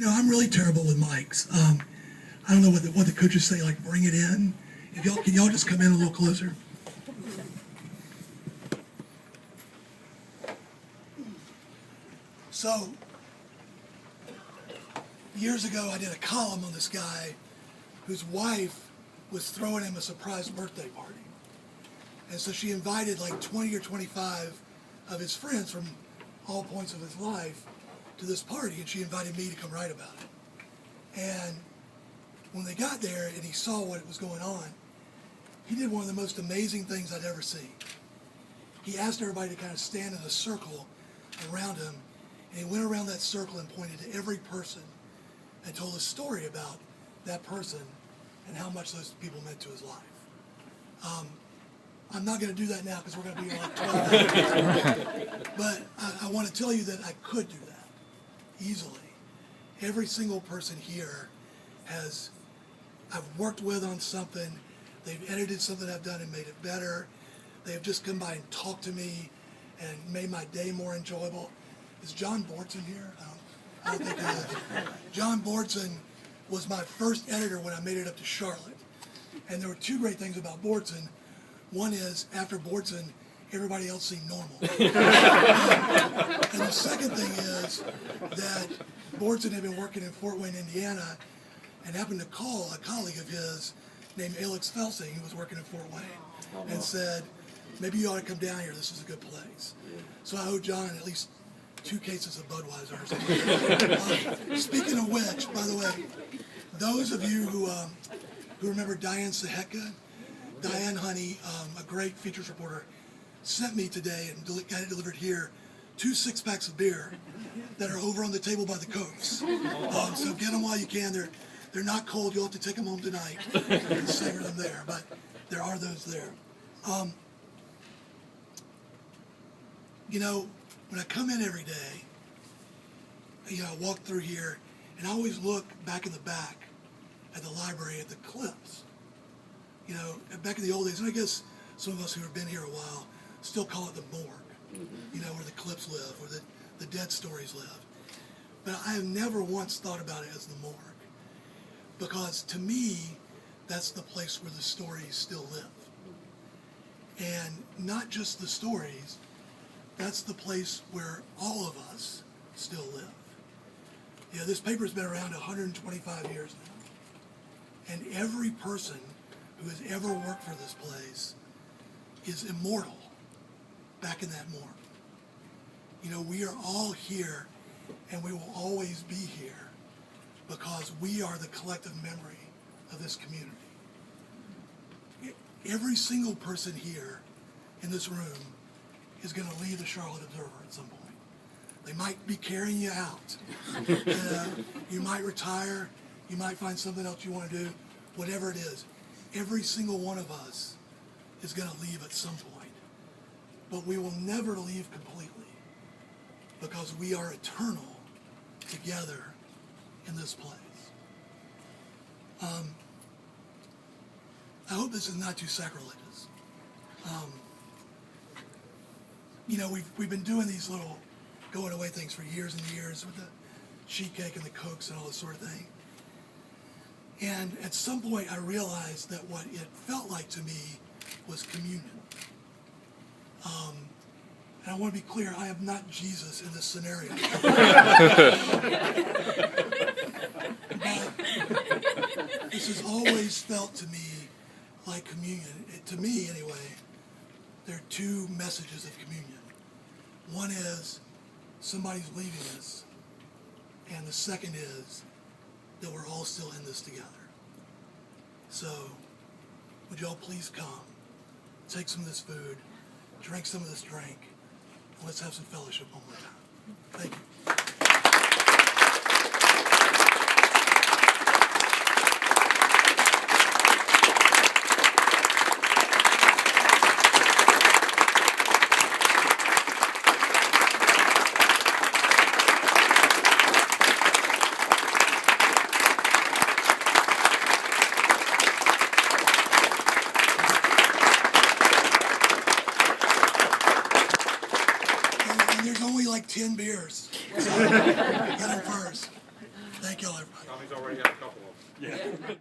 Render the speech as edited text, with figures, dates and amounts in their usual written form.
I'm really terrible with mics. I don't know what the coaches say, like bring it in. Can y'all just come in a little closer? So, years ago I did a column on this guy whose wife was throwing him a surprise birthday party. And so she invited like 20 or 25 of his friends from all points of his life to this party, and she invited me to come write about it. And when they got there and he saw what was going on, he did one of the most amazing things I'd ever seen. He asked everybody to kind of stand in a circle around him, and he went around that circle and pointed to every person and told a story about that person and how much those people meant to his life. I'm not going to do that now because we're going to be here like 12 hours. But I want to tell you that I could do that easily. Every single person here I've worked with on something. They've edited something I've done and made it better. They've just come by and talked to me and made my day more enjoyable. Is John Bortson here? I don't think he is. John Bortson was my first editor when I made it up to Charlotte. And there were two great things about Bortson. One is, after Bortson, everybody else seemed normal. And the second thing is that Bortson had been working in Fort Wayne, Indiana, and happened to call a colleague of his named Alex Felsing, who was working in Fort Wayne, and said, maybe you ought to come down here, this is a good place. So I owe John at least 2 cases of Budweiser or something. Speaking of which, by the way, those of you who remember Diane Sahetka, Diane Honey, a great features reporter, sent me today and got it delivered here 2 6-packs of beer that are over on the table by the Cokes. So get them while you can. They're not cold. You'll have to take them home tonight and savor them there. But there are those there. When I come in every day, I walk through here, and I always look back in the back at the library at the clips. Back in the old days, and I guess some of us who have been here a while still call it the morgue, where the clips live, where the dead stories live. But I have never once thought about it as the morgue, because to me, that's the place where the stories still live. And not just the stories, that's the place where all of us still live. This paper's been around 125 years now. And every person who has ever worked for this place is immortal back in that morgue. We are all here, and we will always be here because we are the collective memory of this community. Every single person here in this room is going to leave the Charlotte Observer at some point. They might be carrying you out. You might retire. You might find something else you want to do. Whatever it is, every single one of us is going to leave at some point. But we will never leave completely because we are eternal together in this place. I hope this is not too sacrilegious. We've been doing these little going away things for years and years with the sheet cake and the Cokes and all this sort of thing. And at some point I realized that what it felt like to me was communion. And I want to be clear, I am not Jesus in this scenario. But this has always felt to me like communion. To me, anyway, there are 2 messages of communion. One is somebody's leaving us, and the second is that we're all still in this together. So, would you all please come, take some of this food, drink some of this drink, and let's have some fellowship one more time. Thank you. And there's only like 10 beers, so get them first. Thank you. Thank y'all, everybody. Tommy's already got a couple of them. Yeah.